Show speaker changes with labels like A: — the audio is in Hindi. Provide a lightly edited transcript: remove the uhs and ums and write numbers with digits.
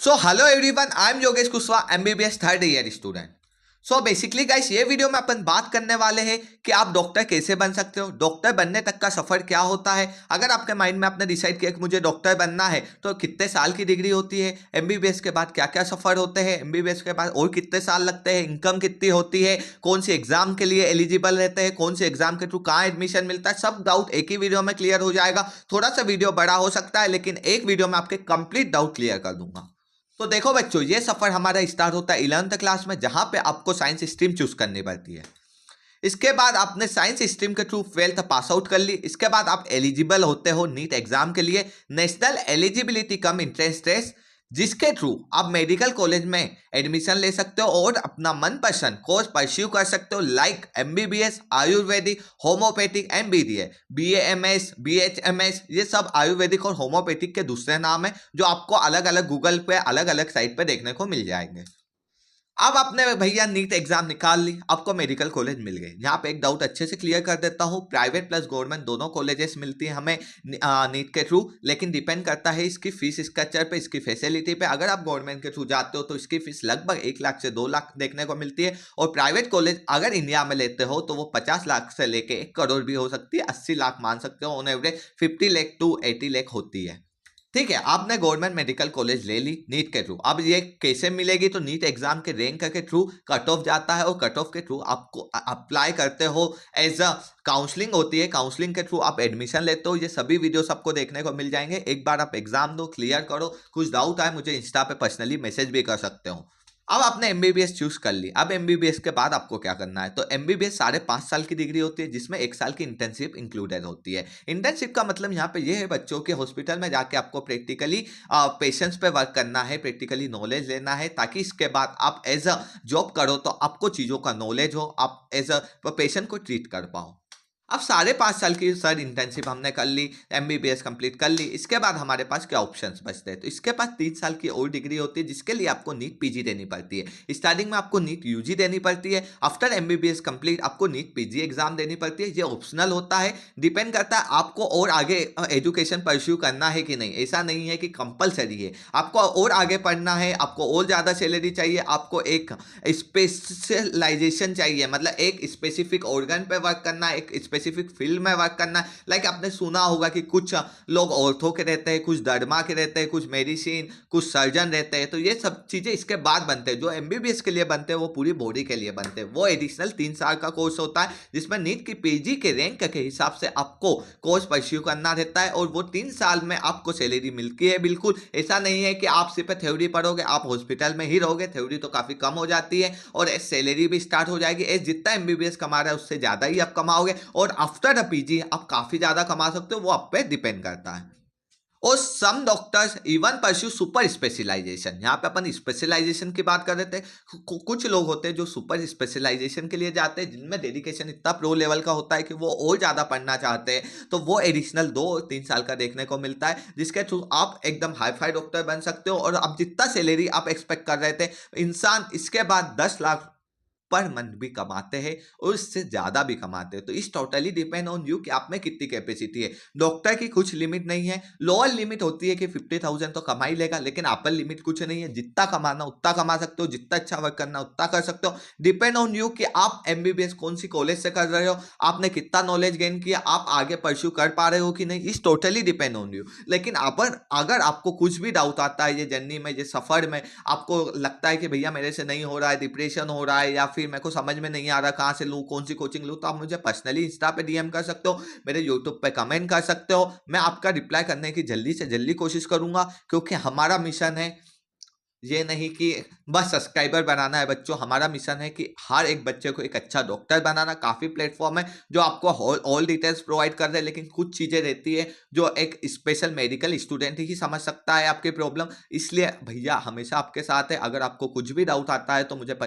A: So hello everyone, I am Yogesh Kushwaha, MBBS third year student. So basically guys, ये वीडियो में अपन बात करने वाले हैं कि आप डॉक्टर कैसे बन सकते हो, डॉक्टर बनने तक का सफर क्या होता है। अगर आपके माइंड में आपने डिसाइड किया कि मुझे डॉक्टर बनना है तो कितने साल की डिग्री होती है, एमबीबीएस के बाद क्या क्या सफर होते हैं, एमबीबीएस के बाद और कितने साल लगते हैं, इनकम कितनी होती है, कौन सी एग्जाम के लिए एलिजिबल रहते हैं, कौन से एग्जाम के थ्रू कहाँ एडमिशन मिलता है, सब डाउट एक ही वीडियो में क्लियर हो जाएगा। थोड़ा सा वीडियो बड़ा हो सकता है लेकिन एक वीडियो में आपके कंप्लीट डाउट क्लियर कर दूंगा। तो देखो बच्चों, ये सफर हमारा स्टार्ट होता है 11th क्लास में, जहां पे आपको साइंस स्ट्रीम चूज करनी पड़ती है। इसके बाद आपने साइंस स्ट्रीम के थ्रू 12th पास आउट कर ली। इसके बाद आप एलिजिबल होते हो नीट एग्जाम के लिए, national eligibility cum entrance test, जिसके थ्रू आप मेडिकल कॉलेज में एडमिशन ले सकते हो और अपना मनपसंद कोर्स परस्यू कर सकते हो, like MBBS, Ayurvedic, homeopathic, MBDA, BAMS, BHMS. ये सब आयुर्वेदिक और होम्योपैथिक के दूसरे नाम है जो आपको अलग अलग गूगल पे अलग अलग साइट पे देखने को मिल जाएंगे। अब आपने भैया नीट एग्जाम निकाल ली, आपको मेडिकल कॉलेज मिल गए। यहाँ पे एक डाउट अच्छे से क्लियर कर देता हूँ, प्राइवेट प्लस गवर्नमेंट दोनों कॉलेजेस मिलती है हमें नीट के थ्रू, लेकिन डिपेंड करता है इसकी फीस स्ट्रक्चर पे, इसकी फैसिलिटी पे। अगर आप गवर्नमेंट के थ्रू जाते हो तो इसकी फीस लगभग 1 लाख से 2 लाख देखने को मिलती है, और प्राइवेट कॉलेज अगर इंडिया में लेते हो तो वो 50 लाख से लेके 1 करोड़ भी हो सकती है, 80 लाख मान सकते हो, on average 50 lakh to 80 lakh होती है। ठीक है, आपने गवर्नमेंट मेडिकल कॉलेज ले ली नीट के थ्रू। अब ये कैसे मिलेगी, तो नीट एग्जाम के रैंक के थ्रू कट ऑफ जाता है और कट ऑफ के थ्रू आपको अप्लाई करते हो। एज अ काउंसलिंग होती है, काउंसलिंग के थ्रू आप एडमिशन लेते हो। ये सभी वीडियो सबको देखने को मिल जाएंगे। एक बार आप एग्जाम दो, क्लियर करो, कुछ डाउट आए मुझे इंस्टा पे पर्सनली मैसेज भी कर सकते हो। अब आपने एमबीबीएस चूज कर ली। अब एमबीबीएस के बाद आपको क्या करना है, तो एमबीबीएस 5.5 साल की डिग्री होती है, जिसमें 1 साल की इंटर्नशिप इंक्लूडेड होती है। इंटर्नशिप का मतलब यहाँ पे ये है बच्चों के हॉस्पिटल में जाके आपको प्रैक्टिकली पेशेंट्स पे वर्क करना है, प्रैक्टिकली नॉलेज लेना है, ताकि इसके बाद आप एज अ जॉब करो तो आपको चीज़ों का नॉलेज हो, आप एज अ पेशेंट को ट्रीट कर पाओ। अब 5.5 साल की सर इंटर्नशिप हमने कर ली, एमबीबीएस कंप्लीट कर ली। इसके बाद हमारे पास क्या ऑप्शंस बचते हैं, तो इसके पास 3 साल की और डिग्री होती है, जिसके लिए आपको नीट पीजी देनी पड़ती है। स्टार्टिंग में आपको नीट यूजी देनी पड़ती है, आफ्टर एमबीबीएस कंप्लीट आपको नीट पीजी एग्जाम देनी पड़ती है। ये ऑप्शनल होता है, डिपेंड करता है आपको और आगे एजुकेशन परस्यू करना है कि नहीं। ऐसा नहीं है कि कंपलसरी है, आपको और आगे पढ़ना है, आपको और ज़्यादा सैलरी चाहिए, आपको एक स्पेशलाइजेशन चाहिए, मतलब एक स्पेसिफिक ऑर्गन पे वर्क करना, एक स्पेसिफिक फील्ड में वर्क करना। लाइक आपने सुना होगा कि कुछ लोग ऑर्थो के रहते हैं, कुछ दर्मा के रहते हैं, कुछ मेडिसिन, कुछ सर्जन रहते हैं। तो ये सब चीज़ें इसके बाद बनते हैं। जो एमबीबीएस के लिए बनते हैं वो पूरी बॉडी के लिए बनते हैं। वो एडिशनल 3 साल का कोर्स होता है, जिसमें नीट की पीजी के रैंक के हिसाब से आपको कोर्स परस्यू करना रहता है, और वो 3 साल में आपको सैलरी मिलती है। बिल्कुल ऐसा नहीं है कि आप सिर्फ थ्योरी पढ़ोगे, आप हॉस्पिटल में ही रहोगे, थ्योरी तो काफ़ी कम हो जाती है, और सैलरी भी स्टार्ट हो जाएगी। जितना एमबीबीएस कमा रहा है उससे ज़्यादा ही आप कमाओगे, और आफ्टर द पीजी आप काफ़ी ज़्यादा कमा सकते हो, वो आप पे डिपेंड करता है। और some doctors even pursue super specialisation. यहाँ पे अपन स्पेशलाइजेशन की बात कर रहे थे। कुछ लोग होते हैं जो सुपर स्पेशलाइजेशन के लिए जाते हैं, जिनमें डेडिकेशन इतना प्रो लेवल का होता है कि वो और ज़्यादा पढ़ना चाहते हैं, तो वो एडिशनल 2-3 साल का देखने को मिलता है, जिसके थ्रू आप एकदम हाई फाई डॉक्टर बन सकते हो। और अब जितना सैलरी आप एक्सपेक्ट कर रहे थे, इंसान इसके बाद 10 लाख पर मंथ भी कमाते हैं, और इससे ज़्यादा भी कमाते हैं। तो इस टोटली डिपेंड ऑन यू कि आप में कितनी कैपेसिटी है। डॉक्टर की कुछ लिमिट नहीं है, लोअर लिमिट होती है कि 50,000 तो कमा ही लेगा, लेकिन अपर लिमिट कुछ नहीं है। जितना कमाना उतना कमा सकते हो, जितना अच्छा वर्क करना उतना कर सकते हो। डिपेंड ऑन यू कि आप एमबीबीएस कौन सी कॉलेज से कर रहे हो, आपने कितना नॉलेज गेन किया, आप आगे परस्यू कर पा रहे हो कि नहीं, इस टोटली डिपेंड ऑन यू। लेकिन अगर आपको कुछ भी डाउट आता है ये जर्नी में, ये सफ़र में, आपको लगता है कि भैया मेरे से नहीं हो रहा है, डिप्रेशन हो रहा है, या फिर मेरे को समझ में नहीं आ रहा कहाँ से लूँ, कौन सी कोचिंग लूँ, तो आप मुझे पर्सनली इंस्टा पे डीएम कर सकते हो, मेरे यूट्यूब पे कमेंट कर सकते हो। मैं आपका रिप्लाई करने की जल्दी से जल्दी कोशिश करूंगा, क्योंकि हमारा मिशन है ये नहीं कि बस सब्सक्राइबर बनाना है बच्चों। हमारा मिशन है कि हर एक बच्चे को एक अच्छा डॉक्टर बनाना। काफ़ी प्लेटफॉर्म है जो आपको ऑल डिटेल्स प्रोवाइड कर रहे हैं, लेकिन कुछ चीज़ें रहती है जो एक स्पेशल मेडिकल स्टूडेंट ही समझ सकता है आपकी प्रॉब्लम। इसलिए भैया हमेशा आपके साथ है। अगर आपको कुछ भी डाउट आता है तो मुझे